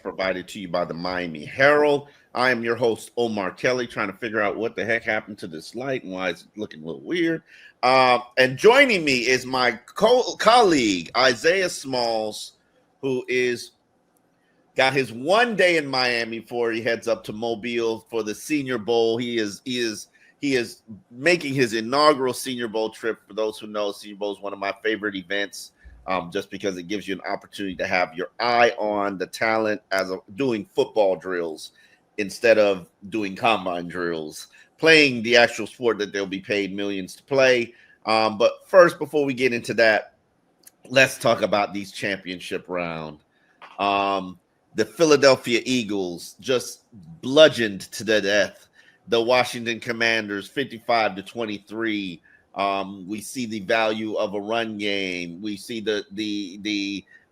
provided to you by the Miami Herald. I am your host, Omar Kelly, trying to figure out what the heck happened to this light and why it's looking a little weird. And joining me is my colleague, Isaiah Smalls, who is got his one day in Miami before he heads up to Mobile for the Senior Bowl. He is making his inaugural Senior Bowl trip. For those who know, Senior Bowl is one of my favorite events, just because it gives you an opportunity to have your eye on the talent doing football drills instead of doing combine drills, playing the actual sport that they'll be paid millions to play. But first, before we get into that, let's talk about these championship round. The Philadelphia Eagles just bludgeoned to the death the Washington Commanders 55-23. We see the value of a run game. We see the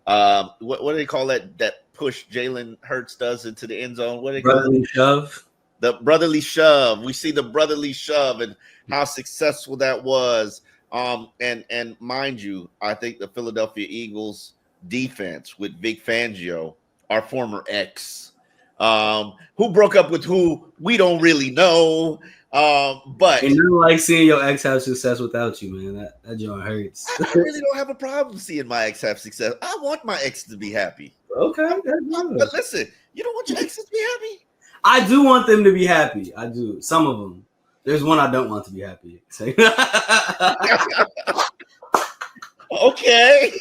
what do they call that push Jalen Hurts does into the end zone? What do they call it? Shove. The brotherly shove. We see the brotherly shove and how successful that was. And mind you, I think the Philadelphia Eagles defense with Vic Fangio, our former ex, who broke up with who, we don't really know. But and you like seeing your ex have success without you, man. That joint hurts. I really don't have a problem seeing my ex have success. I want my ex to be happy. Okay. But listen, you don't want your exes to be happy? I do want them to be happy. I do. Some of them. There's one I don't want to be happy. Okay.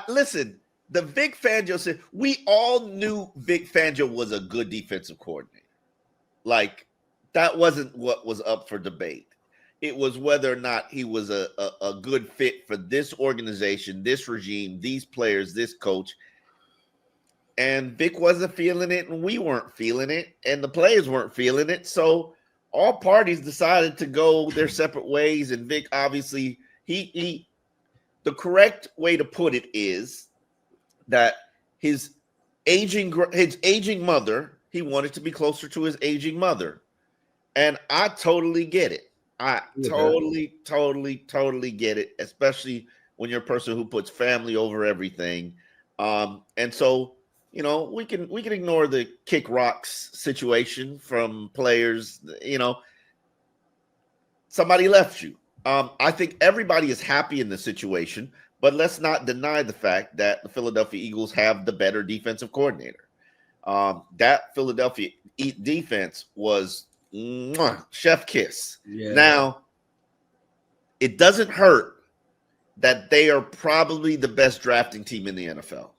Listen, the Vic Fangio said, we all knew Vic Fangio was a good defensive coordinator. Like, that wasn't what was up for debate. It was whether or not he was a good fit for this organization, this regime, these players, this coach. And Vic wasn't feeling it, and we weren't feeling it, and the players weren't feeling it. So all parties decided to go their separate ways. And Vic, obviously, the correct way to put it is that his aging mother, he wanted to be closer to his aging mother. And I totally get it. I totally get it, especially when you're a person who puts family over everything. And so, you know, we can ignore the kick rocks situation from players. You know, somebody left you. I think everybody is happy in the situation, but let's not deny the fact that the Philadelphia Eagles have the better defensive coordinator. That Philadelphia defense was chef kiss. Yeah. Now, it doesn't hurt that they are probably the best drafting team in the NFL.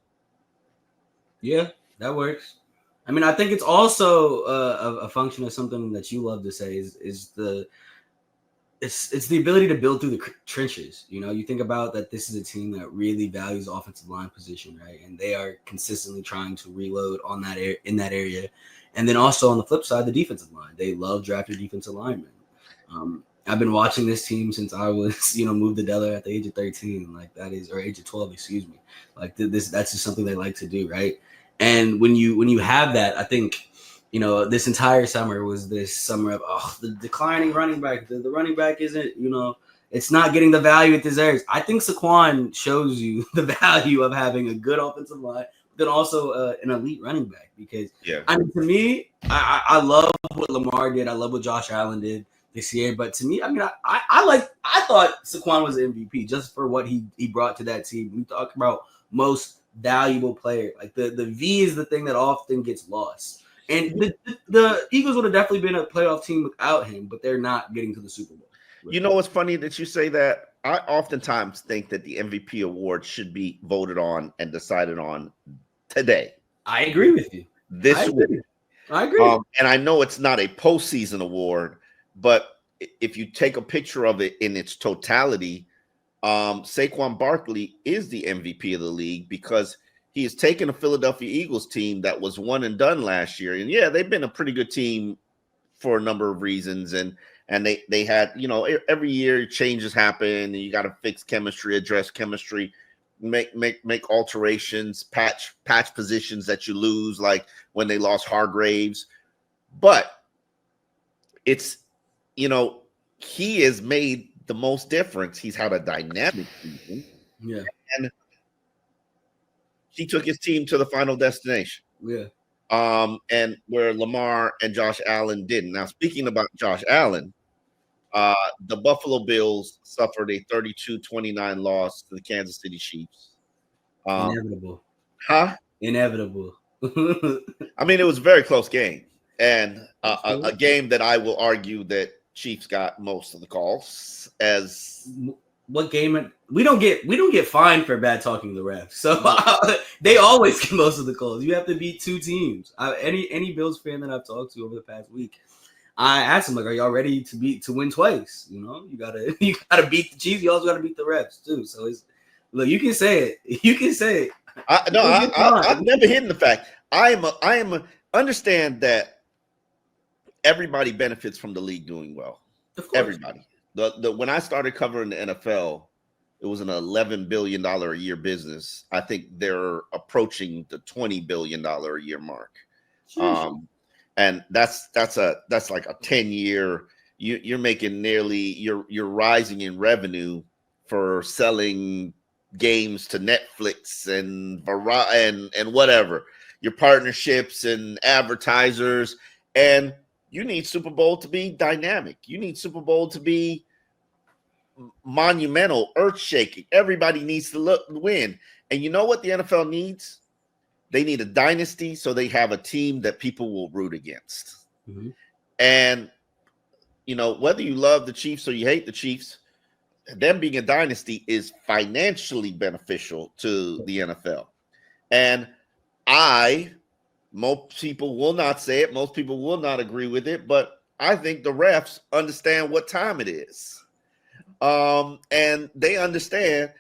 Yeah, that works. I mean, I think it's also a function of something that you love to say is the ability to build through the trenches. You know, you think about that this is a team that really values offensive line position, right? And they are consistently trying to reload on that in that area. And then also on the flip side, the defensive line. They love drafting defensive linemen. I've been watching this team since I was, moved to Delaware at the age of 13, or age of 12, excuse me. That's just something they like to do, right? And when you have that, I think, this entire summer was this summer of the declining running back. The running back isn't, it's not getting the value it deserves. I think Saquan shows you the value of having a good offensive line, but also an elite running back. Because to me, I love what Lamar did. I love what Josh Allen did this year. But to me, I thought Saquon was an MVP just for what he brought to that team. We talk about most valuable player. Like the V is the thing that often gets lost. And the Eagles would have definitely been a playoff team without him, but they're not getting to the Super Bowl. You know what's funny that you say that? I oftentimes think that the MVP award should be voted on and decided on today. I agree with you. This week. I agree. And I know it's not a postseason award, but if you take a picture of it in its totality, Saquon Barkley is the MVP of the league because he has taken a Philadelphia Eagles team that was one and done last year. And yeah, they've been a pretty good team for a number of reasons. And they had, every year changes happen and you got to fix chemistry, address chemistry, make alterations, patch positions that you lose, like when they lost Hargraves. But it's, he has made the most difference. He's had a dynamic season. Yeah. And he took his team to the final destination. Yeah. And where Lamar and Josh Allen didn't. Now, speaking about Josh Allen, the Buffalo Bills suffered a 32-29 loss to the Kansas City Chiefs. Inevitable. Huh? Inevitable. I mean, it was a very close game, and a game that I will argue that Chiefs got most of the calls. As what game? We don't get fined for bad talking to the refs, so they always get most of the calls. You have to beat two teams. Any Bills fan that I've talked to over the past week, I asked them, like, are y'all ready to win twice? You know, you gotta beat the Chiefs. You also gotta beat the refs too. So look, you can say it. You can say it. I've never hidden the fact. Understand that everybody benefits from the league doing well. Everybody. When I started covering the NFL, it was an $11 billion a year business. I think they're approaching the $20 billion a year mark. And that's like a 10-year. You're making you're rising in revenue for selling games to Netflix and whatever, your partnerships and advertisers. And you need Super Bowl to be dynamic. You need Super Bowl to be monumental, earth-shaking. Everybody needs to win. And you know what the NFL needs? They need a dynasty, so they have a team that people will root against. Mm-hmm. And, whether you love the Chiefs or you hate the Chiefs, them being a dynasty is financially beneficial to the NFL. And most people will not say it, most people will not agree with it, but I think the refs understand what time it is. And they understand,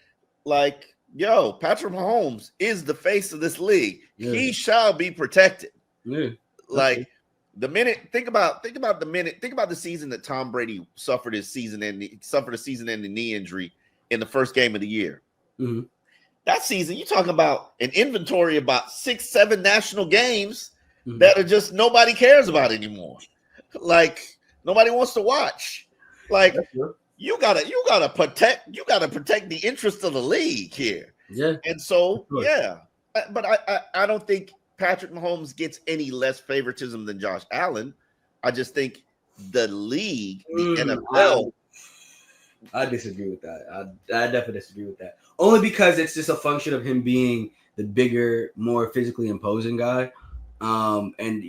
like, Patrick Mahomes is the face of this league. Yeah. He shall be protected. Yeah. Like the minute, think about the season that Tom Brady suffered a season-ending knee injury in the first game of the year. Mm-hmm. That season, you're talking about an inventory about 6-7 national games that are just nobody cares about anymore. Like nobody wants to watch. Like you gotta protect the interest of the league here. Yeah. And so but I don't think Patrick Mahomes gets any less favoritism than Josh Allen. I just think the league, the NFL. I disagree with that. I definitely disagree with that. Only because it's just a function of him being the bigger, more physically imposing guy. And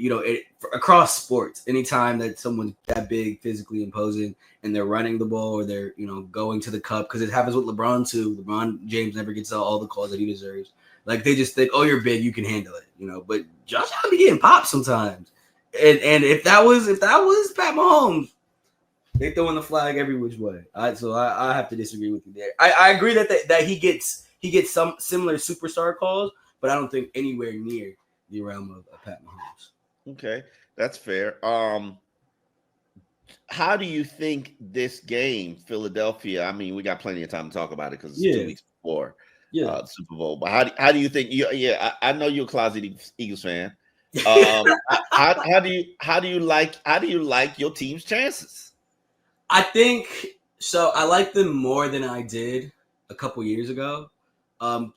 across sports, anytime that someone's that big, physically imposing, and they're running the ball or they're going to the cup, because it happens with LeBron too. LeBron James never gets all the calls that he deserves. Like they just think, oh, you're big, you can handle it, But Josh Allen be getting popped sometimes, and if that was Pat Mahomes, they throwing the flag every which way. So I have to disagree with you there. I agree that he gets some similar superstar calls, but I don't think anywhere near the realm of Pat Mahomes. Okay, that's fair. How do you think this game, Philadelphia? I mean, we got plenty of time to talk about it because it's 2 weeks before the Super Bowl. But how do you think? I know you're a closet Eagles fan. How do you like your team's chances? I think so. I like them more than I did a couple years ago,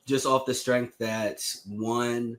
just off the strength that one.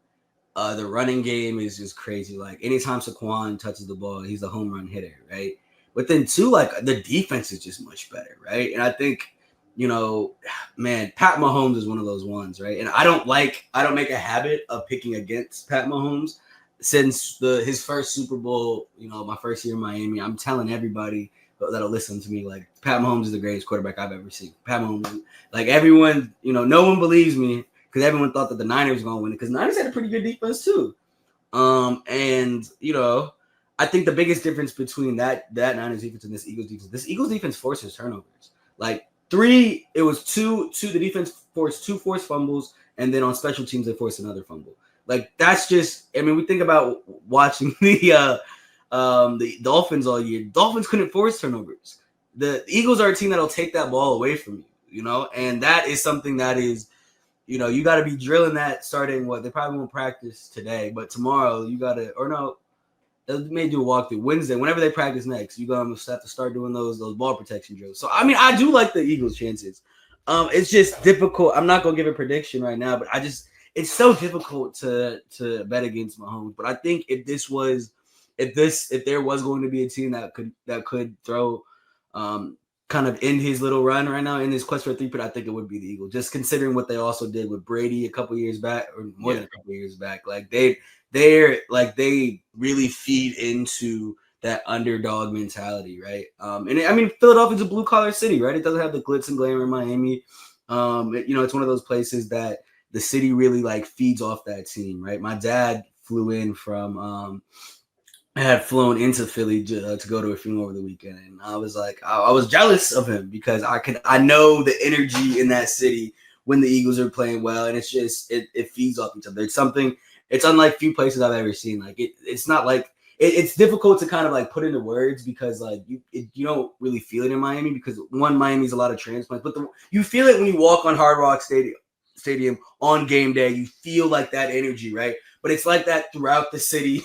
The running game is just crazy. Like anytime Saquon touches the ball, he's a home run hitter, right? But then two, like the defense is just much better, right? And I think, Pat Mahomes is one of those ones, right? And I don't make a habit of picking against Pat Mahomes since his first Super Bowl. My first year in Miami, I'm telling everybody that'll listen to me, like Pat Mahomes is the greatest quarterback I've ever seen. Pat Mahomes, like everyone, no one believes me. Because everyone thought that the Niners were going to win it. Because Niners had a pretty good defense too. And I think the biggest difference between that Niners defense and this Eagles defense forces turnovers. Like the defense forced 2 forced fumbles, and then on special teams they forced another fumble. Like that's just, we think about watching the Dolphins all year. Dolphins couldn't force turnovers. The Eagles are a team that'll take that ball away from you, and that is something that is. You got to be drilling that starting they probably won't practice today, but tomorrow you got to, they may do a walkthrough Wednesday, whenever they practice next, you're going to have to start doing those ball protection drills. So, I do like the Eagles' chances. It's just difficult. I'm not going to give a prediction right now, but it's so difficult to bet against Mahomes. But I think if there was going to be a team that could throw kind of in his little run right now in his quest for a three-peat, I think it would be the Eagles. Just considering what they also did with Brady a couple years back, or more than a couple years back. Like they really feed into that underdog mentality, right? And I mean, Philadelphia's a blue collar city, right? It doesn't have the glitz and glamour in Miami. It's one of those places that the city really like feeds off that team, right? My dad flew in from I had flown into Philly to go to a funeral over the weekend, and I was like, I was jealous of him because I know the energy in that city when the Eagles are playing well, and it's just it feeds off each other. It's unlike few places I've ever seen. Like it's not like it's difficult to kind of like put into words because like you don't really feel it in Miami because one, Miami's a lot of transplants, but you feel it when you walk on Hard Rock Stadium on game day. You feel like that energy, right? But it's like that throughout the city.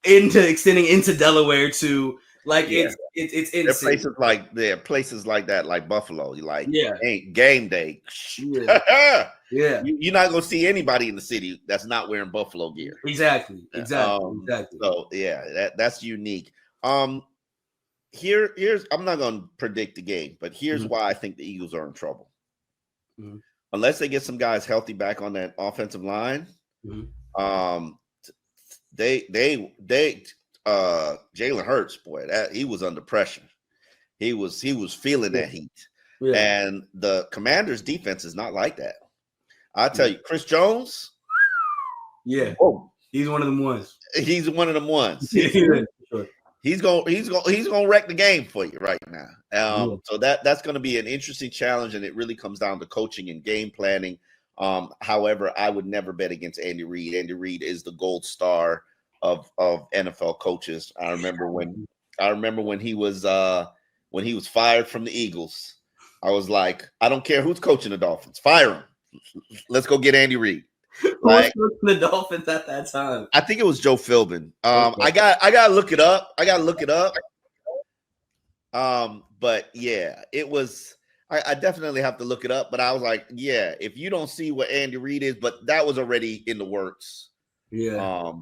Extending into Delaware to like it's insane. There are places like that, like Buffalo. You like game day. Yeah. You're not gonna see anybody in the city that's not wearing Buffalo gear. Exactly. So yeah, that's unique. Here's I'm not gonna predict the game, but here's why I think the Eagles are in trouble. Mm-hmm. Unless they get some guys healthy back on that offensive line, Jalen Hurts, boy, that he was under pressure. He was feeling that heat. Yeah. And the Commanders' defense is not like that. I tell you, Chris Jones. Yeah. He's one of them ones. He's one of them ones. He's gonna wreck the game for you right now. So that's gonna be an interesting challenge, and it really comes down to coaching and game planning. However, I would never bet against Andy Reid. Andy Reid is the gold star of NFL coaches. I remember when he was fired from the Eagles. I was like, I don't care who's coaching the Dolphins, fire him. Let's go get Andy Reid. Like, who was coaching the Dolphins at that time? I think it was Joe Philbin. I gotta look it up. But yeah, it was. I definitely have to look it up, but I was like, yeah, if you don't see what Andy Reid is, but that was already in the works. Yeah.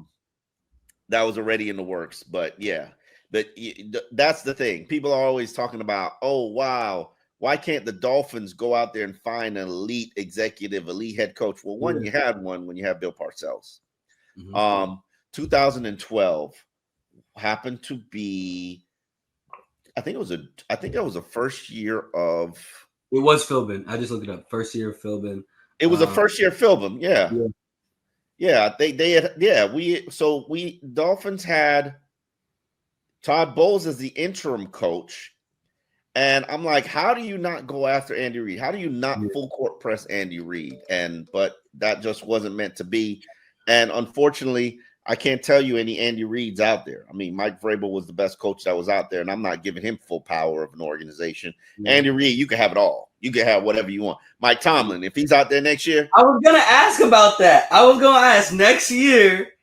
That was already in the works, but yeah, that's the thing. People are always talking about, oh, wow, why can't the Dolphins go out there and find an elite executive, elite head coach? Well, you had one when you have Bill Parcells. 2012 happened to be, I think that was the first year of. It was Philbin. I just looked it up. First year of Philbin. It was the first year of Philbin. Yeah. Yeah. They had. Yeah. We Dolphins had Todd Bowles as the interim coach, and I'm like, how do you not go after Andy Reid? How do you not full court press Andy Reid? But that just wasn't meant to be, and unfortunately, I can't tell you any Andy Reids out there. I mean, Mike Vrabel was the best coach that was out there, and I'm not giving him full power of an organization. Andy Reid, you can have it all. You can have whatever you want. Mike Tomlin, if he's out there next year. I was going to ask about that. I was going to ask next year.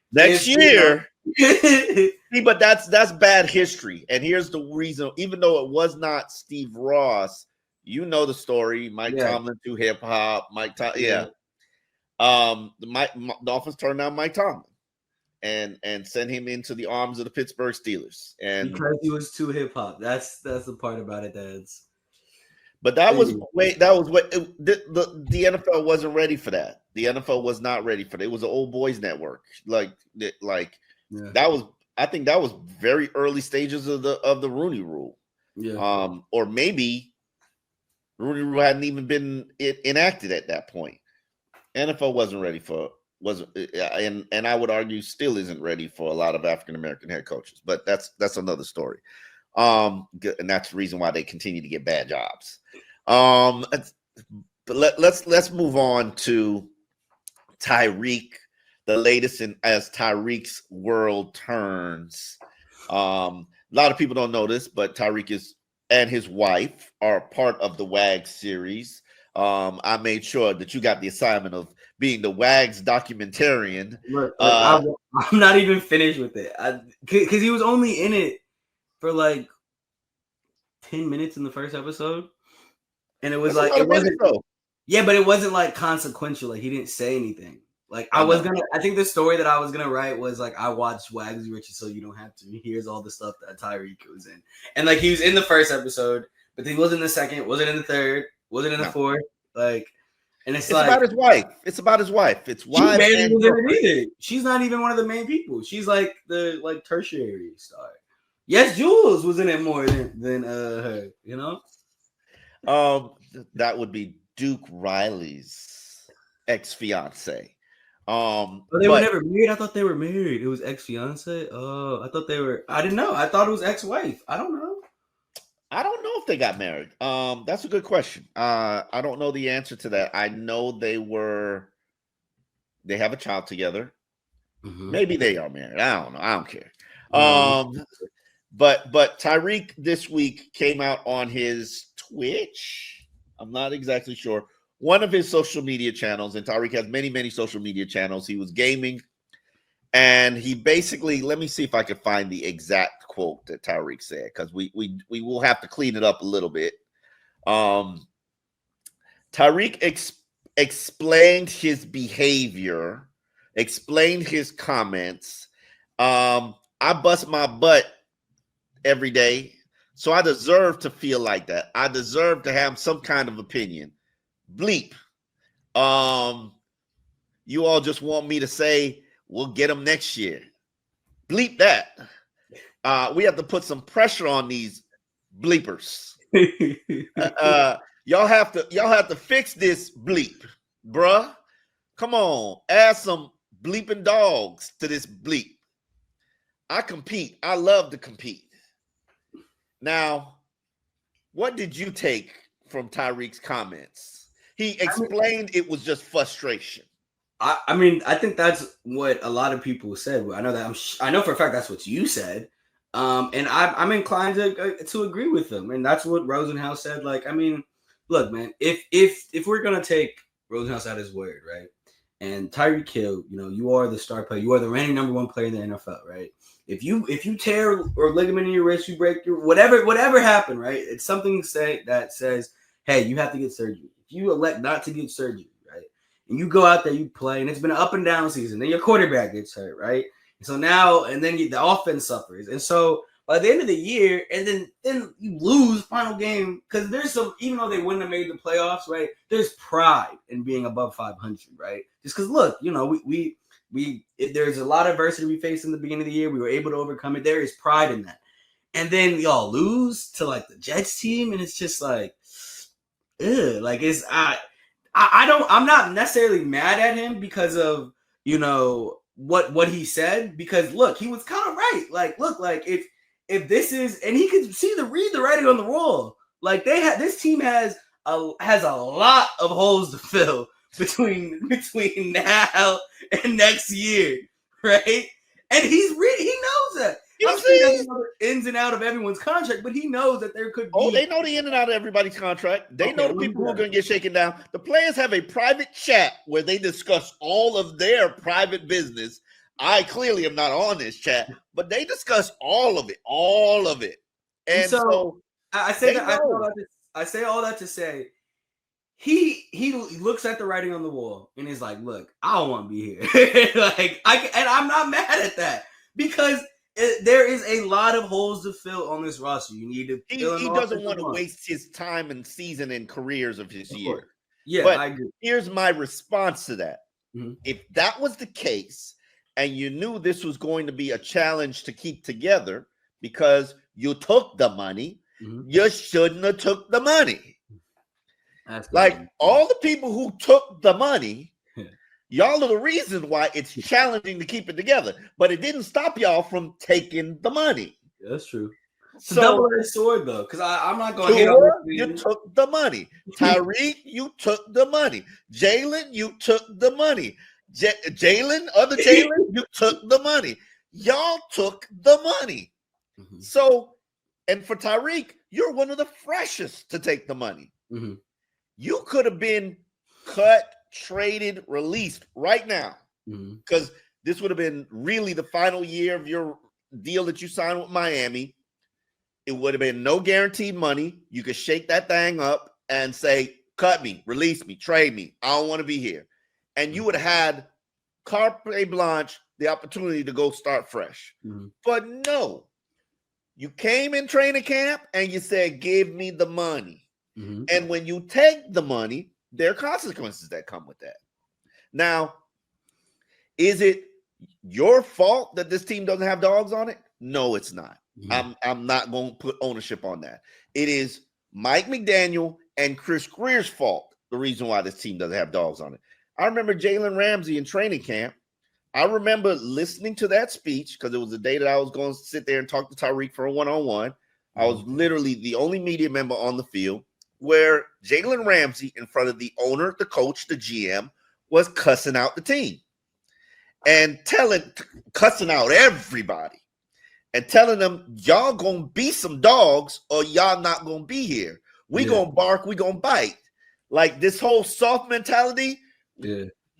See, but that's bad history. And here's the reason. Even though it was not Steve Ross, you know the story. Mike Tomlin to hip hop. The Dolphins turned down Mike Tomlin. And send him into the arms of the Pittsburgh Steelers, and because he was too hip hop. That's the part about it But the NFL wasn't ready for that. The NFL was not ready for that. It was an old boys network. I think that was very early stages of the Rooney Rule. Yeah. Or maybe Rooney Rule hadn't even been enacted at that point. NFL wasn't ready for. And I would argue still isn't ready for a lot of African American head coaches, but that's another story. And that's the reason why they continue to get bad jobs. But let's move on to Tyreek, the latest as Tyreek's world turns. A lot of people don't know this, but Tyreek and his wife are part of the WAG series. I made sure that you got the assignment of being the WAG's documentarian. I'm not even finished with it because he was only in it for like 10 minutes in the first episode, and it was it wasn't. Yeah, but it wasn't like consequential. Like he didn't say anything. Like I think the story that I was gonna write was like, I watched Wags Richie so you don't have to. Here's all the stuff that Tyreek was in, and like he was in the first episode, but he wasn't in the second, wasn't in the third, wasn't in the fourth, like. And it's like about his wife. It's about his wife. It's wife. She barely was in it either. She's not even one of the main people. She's like the tertiary star. Yes, Jules was in it more than her. You know. That would be Duke Riley's ex-fiance. They were never married. I thought they were married. It was ex-fiance. Oh, I thought they were. I didn't know. I thought it was ex-wife. I don't know. I don't know if they got married. That's a good question. I don't know the answer to that. I know they have a child together. Mm-hmm. Maybe they are married. I don't know. I don't care. But Tyreek this week came out on his Twitch. I'm not exactly sure. One of his social media channels, and Tyreek has many, many social media channels. He was gaming, and he basically, let me see if I can find the exact quote that Tyreek said, because we will have to clean it up a little bit. Tyreek explained his behavior, explained his comments. I bust my butt every day, so I deserve to feel like that. I deserve to have some kind of opinion. Bleep. You all just want me to say we'll get them next year. Bleep that. We have to put some pressure on these bleepers. Y'all have to fix this bleep, bruh. Come on, add some bleeping dogs to this bleep. I compete. I love to compete. Now, what did you take from Tyreek's comments? He explained it was just frustration. I mean, I think that's what a lot of people said. I know that I know for a fact that's what you said. And I'm inclined to agree with them. And that's what Rosenhaus said. Like, I mean, look, man, if we're gonna take Rosenhaus at his word, right? And Tyreek Hill, you know, you are the star player, you are the reigning number one player in the NFL, right? If you tear or ligament in your wrist, you break your whatever happened, right? It's something that says, hey, you have to get surgery. If you elect not to get surgery, right, and you go out there, you play, and it's been an up and down season, then your quarterback gets hurt, right? And so now, and then the offense suffers, and so by the end of the year, and then you lose final game, because there's some, even though they wouldn't have made the playoffs, right? There's pride in being above 500, right? Just because, look, you know, there's a lot of adversity we faced in the beginning of the year. We were able to overcome it. There is pride in that. And then y'all lose to like the Jets team, and it's just like, ugh, like it's I'm not necessarily mad at him because of, you know, what he said, because look, he was kind of right. Like, look, like if this is, and he could read the writing on the wall. Like this team has a lot of holes to fill between now and next year, right? And he knows that. I'm sure he doesn't know the ins and out of everyone's contract, but he knows that there could be. Oh, they know the in and out of everybody's contract. They know the people who are going to get shaken down. The players have a private chat where they discuss all of their private business. I clearly am not on this chat, but they discuss all of it. And so I say that. I say all that to say, he looks at the writing on the wall and is like, look, I don't want to be here. Like, and I'm not mad at that, because there is a lot of holes to fill on this roster. You need to. He doesn't want to waste his time and season and careers of his year. Yeah, but I agree. Here's my response to that. Mm-hmm. If that was the case, and you knew this was going to be a challenge to keep together because you took the money, mm-hmm. you shouldn't have took the money. That's like all the people who took the money, y'all are the reason why it's challenging to keep it together. But it didn't stop y'all from taking the money. That's true. It's a double-edged sword, though, because I'm not going to hate on you took the money. Tyreek, you took the money. Jalen, you took the money. Jalen, you took the money. Y'all took the money. Mm-hmm. So, and for Tyreek, you're one of the freshest to take the money. Mm-hmm. You could have been cut, traded, released right now, because this would have been really the final year of your deal that you signed with Miami. It would have been no guaranteed money. You could shake that thing up and say, cut me, release me, trade me. I don't want to be here. And you would have had carte blanche, the opportunity to go start fresh. Mm-hmm. But no, you came in training camp and you said, give me the money. Mm-hmm. And when you take the money, there are consequences that come with that. Now, is it your fault that this team doesn't have dogs on it? No, it's not. Mm-hmm. I'm not going to put ownership on that. It is Mike McDaniel and Chris Greer's fault, the reason why this team doesn't have dogs on it. I remember Jalen Ramsey in training camp. I remember listening to that speech because it was the day that I was going to sit there and talk to Tyreek for a one-on-one. I was literally the only media member on the field where Jalen Ramsey, in front of the owner, the coach, the GM, was cussing out the team and cussing out everybody and telling them, y'all going to be some dogs or y'all not going to be here. We going to bark, we going to bite. Like this whole soft mentality,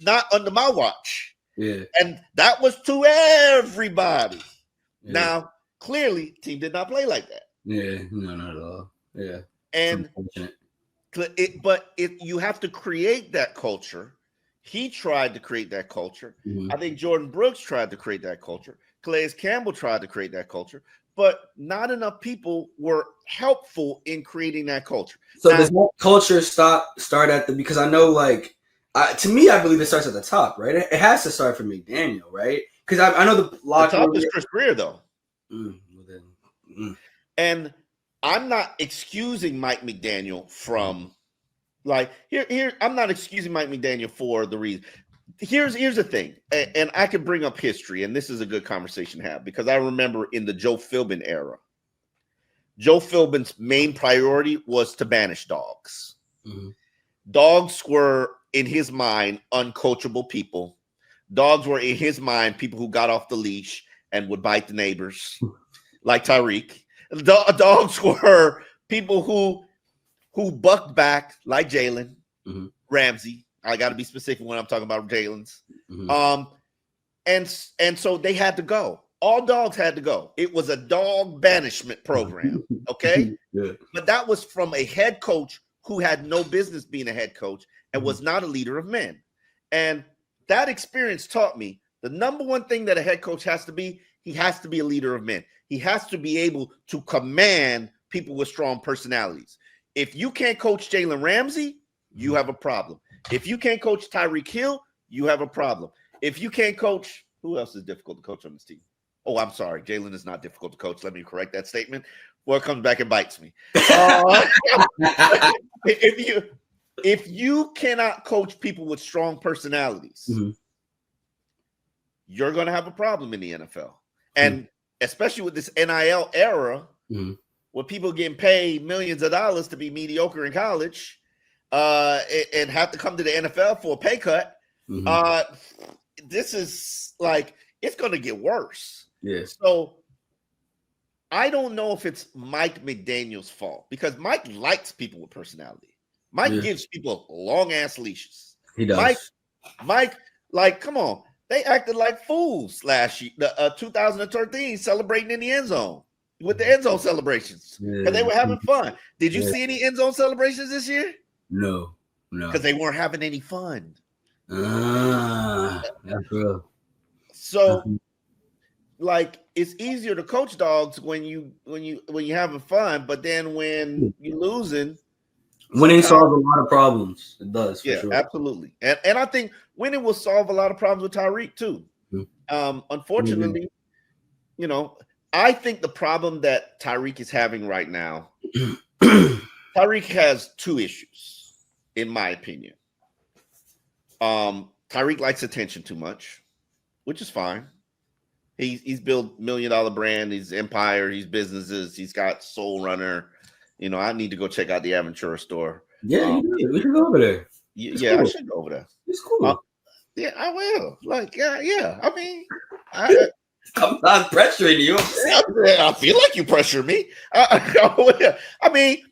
not under my watch. Yeah. And that was to everybody. Yeah. Now, clearly, team did not play like that. Yeah, no, not at all. Yeah. And you have to create that culture. He tried to create that culture. Mm-hmm. I think Jordan Brooks tried to create that culture. Calais Campbell tried to create that culture. But not enough people were helpful in creating that culture. So does that culture start at because I know, like, to me, I believe it starts at the top, right? It has to start from McDaniel, right? Because I know the top is Chris Greer, though. And I'm not excusing Mike McDaniel from, like, here. I'm not excusing Mike McDaniel for the reason. Here's the thing, and I could bring up history, and this is a good conversation to have because I remember in the Joe Philbin era, Joe Philbin's main priority was to banish dogs. Mm-hmm. Dogs were, in his mind, uncoachable people. Dogs were, in his mind, people who got off the leash and would bite the neighbors, like Tyreek. Dogs were people who bucked back, like Jalen Ramsey. I got to be specific when I'm talking about Jalen's. Mm-hmm. And so they had to go. All dogs had to go. It was a dog banishment program, okay? Yeah. But that was from a head coach who had no business being a head coach and was not a leader of men. And that experience taught me the number one thing that a head coach has to be, he has to be a leader of men. He has to be able to command people with strong personalities. If you can't coach Jalen Ramsey, you have a problem. If you can't coach Tyreek Hill, you have a problem. If you can't coach, who else is difficult to coach on this team? Oh, I'm sorry. Jalen is not difficult to coach. Let me correct that statement. Well, it comes back and bites me. If you cannot coach people with strong personalities, you're going to have a problem in the NFL. And especially with this NIL era, where people getting paid millions of dollars to be mediocre in college, and have to come to the NFL for a pay cut. This is like, it's going to get worse. Yes. So I don't know if it's Mike McDaniel's fault because Mike likes people with personality. Mike gives people long ass leashes. He does. Mike, like, come on. They acted like fools last year, 2013, celebrating in the end zone with the end zone celebrations because they were having fun. Did you see any end zone celebrations this year? No. Because they weren't having any fun. That's real. So, like, it's easier to coach dogs when you having fun, but then when you're losing, winning solves a lot of problems. It does, for sure. Absolutely. And I think winning will solve a lot of problems with Tyreek too. Unfortunately, I think the problem that Tyreek is having right now, Tyreek has two issues, in my opinion. Tyreek likes attention too much, which is fine. He's built $1 million brand, he's empire, he's businesses, he's got Soul Runner. I need to go check out the Aventura store. Yeah, we should go over there. Cool. I should go over there. It's cool. Yeah, I will. Like, yeah. I mean, I'm not pressuring you. I feel like you pressure me. I mean,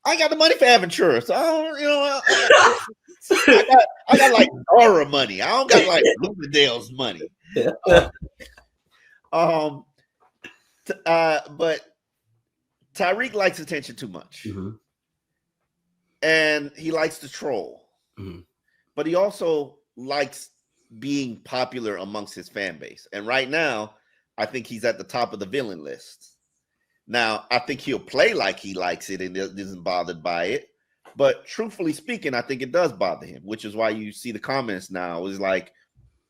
I got the money for Aventura, so I got like Dora money. I don't got like Bloomingdale's money. But Tyreek likes attention too much, and he likes to troll. But he also likes being popular amongst his fan base. And right now, I think he's at the top of the villain list. Now, I think he'll play like he likes it and isn't bothered by it. But truthfully speaking, I think it does bother him, which is why you see the comments now is like,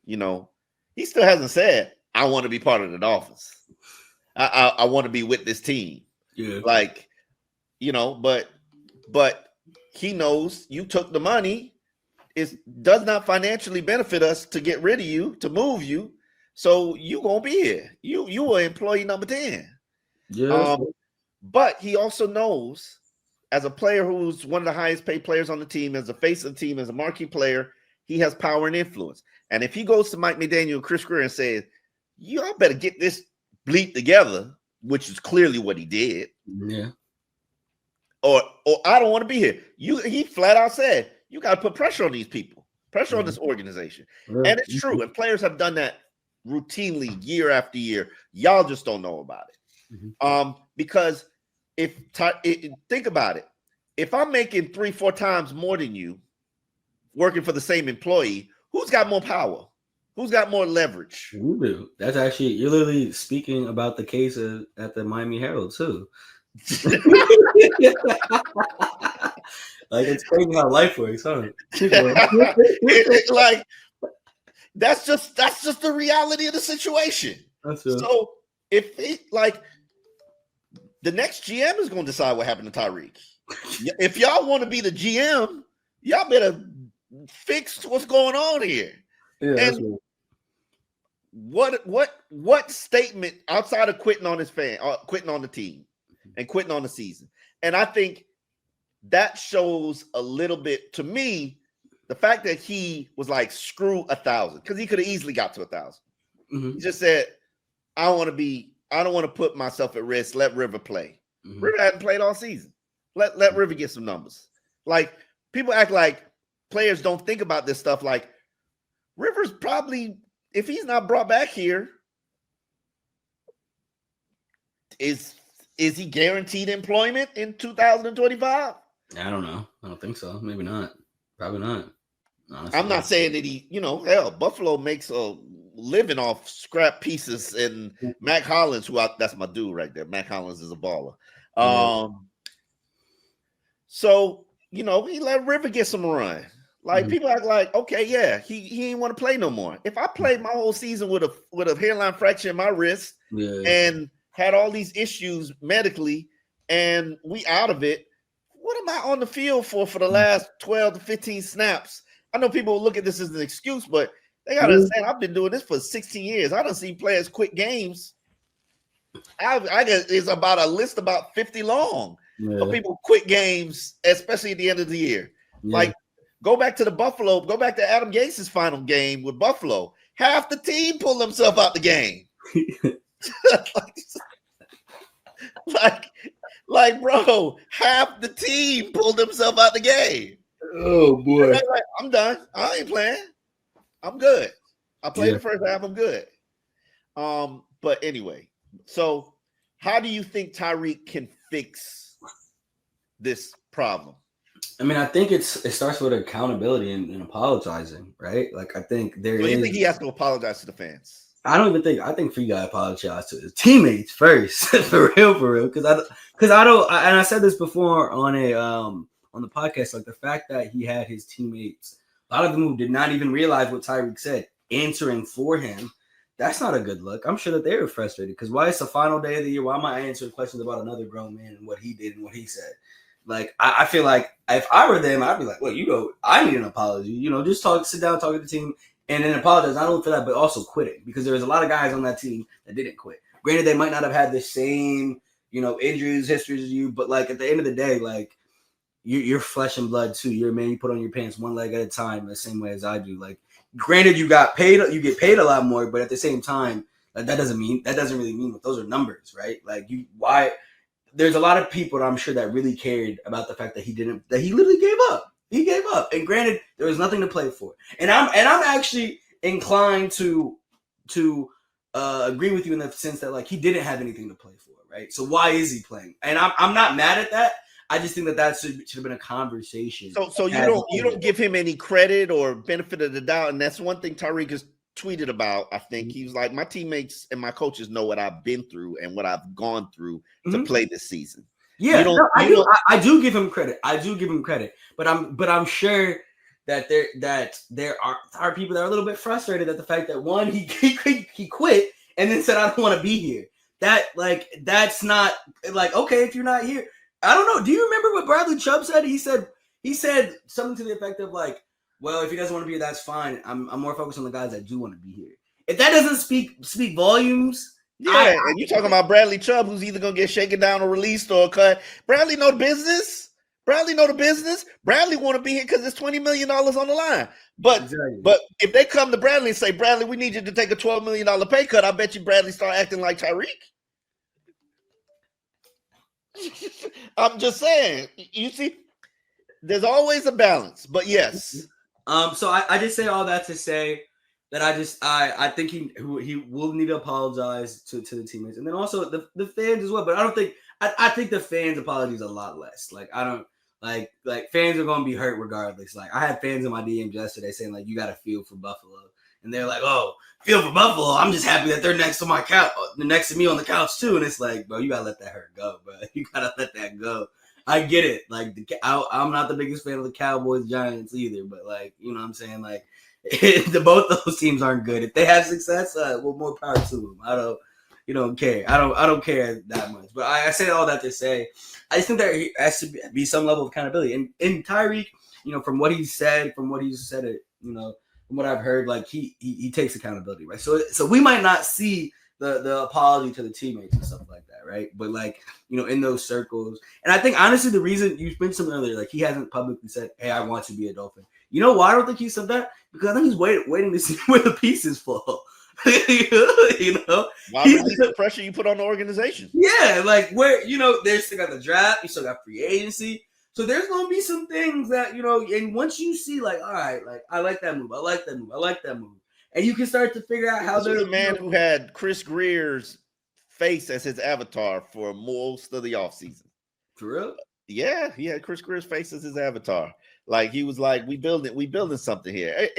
you know, he still hasn't said, I want to be part of the Dolphins. I want to be with this team. Yeah. Like, you know, but he knows you took the money. It does not financially benefit us to get rid of you, to move you. So you gonna be here. You are employee number 10. Yeah. But he also knows, as a player who's one of the highest paid players on the team, as a face of the team, as a marquee player, he has power and influence. And if he goes to Mike McDaniel and Chris Greer and says, y'all better get this bleep together, which is clearly what he did. Yeah. Or I don't want to be here. He flat out said, you got to put pressure on these people, pressure on this organization. Yeah. And it's true. And players have done that routinely year after year. Y'all just don't know about it. Because think about it. If I'm making 3-4 times more than you working for the same employee, who's got more power? Who's got more leverage? You do. That's actually, you're literally speaking about the case at the Miami Herald too. Like, it's crazy how life works, huh? Like, that's just the reality of the situation. So if the next GM is going to decide what happened to Tyreek. If y'all want to be the GM, y'all better fix what's going on here. Yeah, and what statement outside of quitting on quitting on the team and quitting on the season? And I think that shows a little bit to me the fact that he was like, screw 1,000, because he could have easily got to 1,000. He just said, I don't want to put myself at risk. Let River play. River hasn't played all season. Let River get some numbers. Like, people act like players don't think about this stuff. Like, River's probably, if he's not brought back here, is he guaranteed employment in 2025? I don't know. I don't think so. Maybe not. Probably not. Honestly. I'm not saying that he, hell, Buffalo makes a living off scrap pieces, and Mac Hollins, that's my dude right there. Mac Hollins is a baller. So, he let River get some run. Like, people act like, okay, yeah, he ain't want to play no more. If I played my whole season with a hairline fracture in my wrist and had all these issues medically, and we out of it, what am I on the field for the last 12 to 15 snaps? I know people will look at this as an excuse, but they got to understand, I've been doing this for 16 years. I done seen players quit games. I guess it's about a list about 50 long of people quit games, especially at the end of the year. Like, go back to Adam Gase's final game with Buffalo. Half the team pulled themselves out the game. like, bro, half the team pulled themselves out the game. Oh, boy. Like, I'm done. I ain't playing. I'm good. I played the first half. I'm good. But anyway, so how do you think Tyreek can fix this problem? I mean, I think it starts with accountability and apologizing, right? Like, I think you think he has to apologize to the fans? I think Free Guy apologized to his teammates first, for real. Because I don't, and I said this before on the podcast, like, the fact that he had his teammates, a lot of them who did not even realize what Tyreek said, answering for him, that's not a good look. I'm sure that they were frustrated, because why it's the final day of the year? Why am I answering questions about another grown man and what he did and what he said? Like, I feel like if I were them, I'd be like, well, I need an apology. Just sit down, talk to the team, and then apologize, not only for that, but also quitting, because there was a lot of guys on that team that didn't quit. Granted, they might not have had the same, injuries, histories as you, but, like, at the end of the day, like, you're flesh and blood too. You're a man. You put on your pants one leg at a time, the same way as I do. Like, granted, you get paid a lot more, but at the same time, that doesn't really mean what those are numbers, right? Like, there's a lot of people that I'm sure that really cared about the fact that he literally gave up. He gave up. And granted, there was nothing to play for. And I'm actually inclined to agree with you in the sense that, like, he didn't have anything to play for, right? So why is he playing? And I'm not mad at that. I just think that should have been a conversation. So you don't give him any credit or benefit of the doubt, and that's one thing Tyreek has tweeted about. I think he was like, my teammates and my coaches know what I've been through and what I've gone through to play this season. Yeah, I do give him credit. I do give him credit, but I'm sure that there are people that are a little bit frustrated at the fact that one, he quit and then said, I don't want to be here. That's not like, okay, if you're not here. I don't know. Do you remember what Bradley Chubb said? He said something to the effect of like, well, if he doesn't want to be here, that's fine. I'm more focused on the guys that do want to be here. If that doesn't speak volumes. Yeah, and you're talking about Bradley Chubb, who's either going to get shaken down or released or cut. Bradley know the business. Bradley want to be here because there's $20 million on the line. But if they come to Bradley and say, Bradley, we need you to take a $12 million pay cut, I bet you Bradley start acting like Tyreek. I'm just saying. You see, there's always a balance. But yes. So I just say all that to say that I think he will need to apologize to the teammates and then also the fans as well. But I think the fans' apology is a lot less. Like I don't like fans are gonna be hurt regardless. Like I had fans in my DMs yesterday saying like you got to feel for Buffalo, and they're like, oh, feel for Buffalo. I'm just happy that they're next to my couch, next to me on the couch too. And it's like, bro, you gotta let that hurt go, bro. You gotta let that go. I get it. Like I'm not the biggest fan of the Cowboys Giants either, but like you know what I'm saying, like. Both those teams aren't good. If they have success, well, more power to them. I don't care. I don't care that much. But I say all that to say, I just think there has to be some level of accountability. And Tyreek, from what he said, from what I've heard, like he takes accountability, right? So we might not see the apology to the teammates and stuff like that, right? But like in those circles, and I think honestly the reason you mentioned something earlier, like he hasn't publicly said, "Hey, I want to be a Dolphin." You know why I don't think he said that? Because I think he's waiting to see where the pieces fall. Why release the pressure you put on the organization? Yeah, like where there's still got the draft, you still got free agency. So there's gonna be some things that and once you see like, all right, like I like that move, I like that move, and you can start to figure out how there's a man who had Chris Greer's face as his avatar for most of the offseason. For real? Yeah, he had Chris Greer's face as his avatar. Like he was like, we building something here.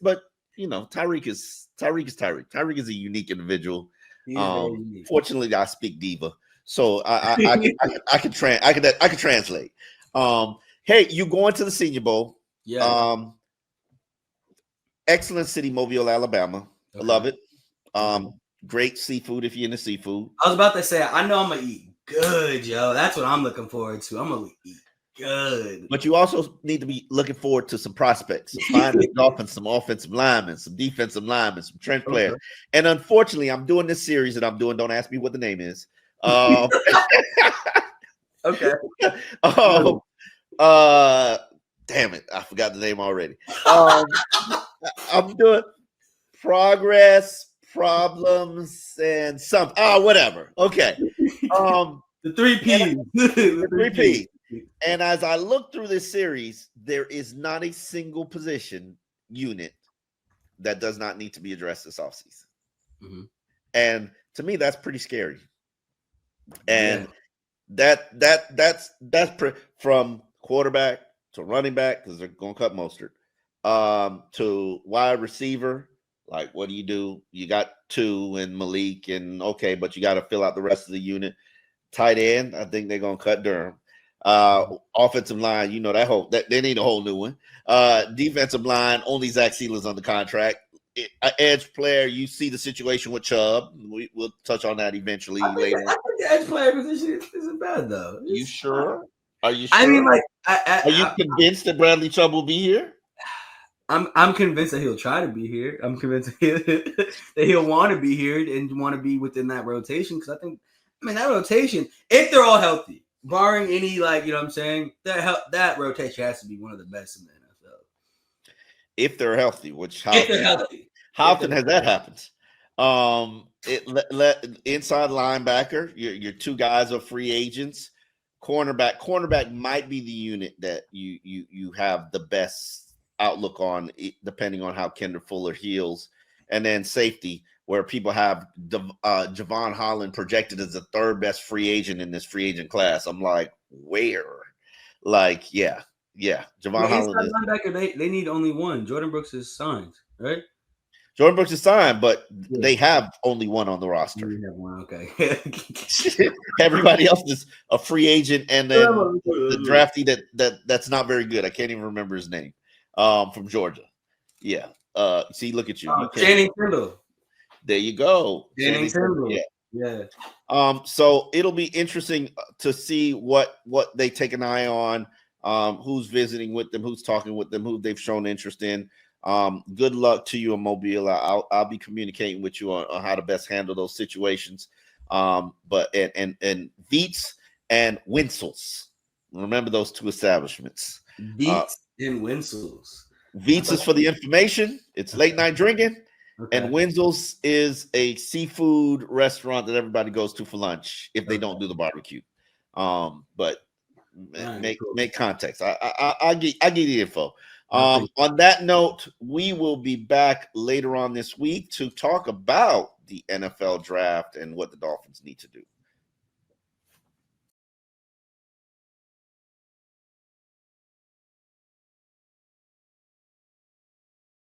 But Tyreek is Tyreek. Tyreek is a unique individual. Unique. Fortunately, I speak diva, so I can translate. Hey, you going to the Senior Bowl? Yeah. Excellent city, Mobile, Alabama. Okay. I love it. Great seafood if you're into seafood. I was about to say, I know I'm gonna eat good, yo. That's what I'm looking forward to. I'm gonna eat good. But you also need to be looking forward to some prospects, some finding Dolphins, some offensive linemen, some defensive linemen, some trench players. And unfortunately, I'm doing this series that I'm doing. Don't ask me what the name is. Okay. Damn it, I forgot the name already. I'm doing progress, problems, and some whatever. Okay. The 3 P's. The 3 P's. And as I look through this series, there is not a single position unit that does not need to be addressed this offseason. Mm-hmm. And to me, that's pretty scary. And that's from quarterback to running back, because they're going to cut Mostert, to wide receiver. Like, what do? You got 2 in Malik, and okay, but you got to fill out the rest of the unit. Tight end, I think they're going to cut Durham. Offensive line, that they need a whole new one. Defensive line, only Zach Sealer's under contract. Edge player, you see the situation with Chubb. We'll touch on that eventually later. I think the edge player position isn't bad though. You sure? Are you sure? I mean, like, are you convinced that Bradley Chubb will be here? I'm convinced that he'll try to be here. I'm convinced that he'll want to be here and want to be within that rotation, because that rotation, if they're all healthy, barring any, like, what I'm saying, that rotation has to be one of the best in the NFL. If they're healthy, how often has that happened? Inside linebacker, your 2 guys are free agents. Cornerback might be the unit that you have the best outlook on, depending on how Kendra Fuller heals. And then safety, where people have Javon Holland projected as the 3rd best free agent in this free agent class. I'm like, where? Like, yeah. Javon Well, Holland inside is. linebacker, they need only one. Jordan Brooks is signed, right? Jordan Brooks is signed, but Yeah. they have only one on the roster. You have one, okay. Everybody else is a free agent, and then the draftee that's not very good. I can't even remember his name. From Georgia. Yeah. See, look at you. You can't. Channing Tindall. There you go. Channing Tindall. Yeah. Yeah. So it'll be interesting to see what they take an eye on, who's visiting with them, who's talking with them, who they've shown interest in. Good luck to you in Mobile. I'll be communicating with you on how to best handle those situations. But Veets and Winsel's. Remember those two establishments. Veets and Winsel's. Veets is for the information. It's late night drinking. Okay. And Winsel's is a seafood restaurant that everybody goes to for lunch if they don't do the barbecue. But make context. I'll give you the info. On that note, we will be back later on this week to talk about the NFL draft and what the Dolphins need to do.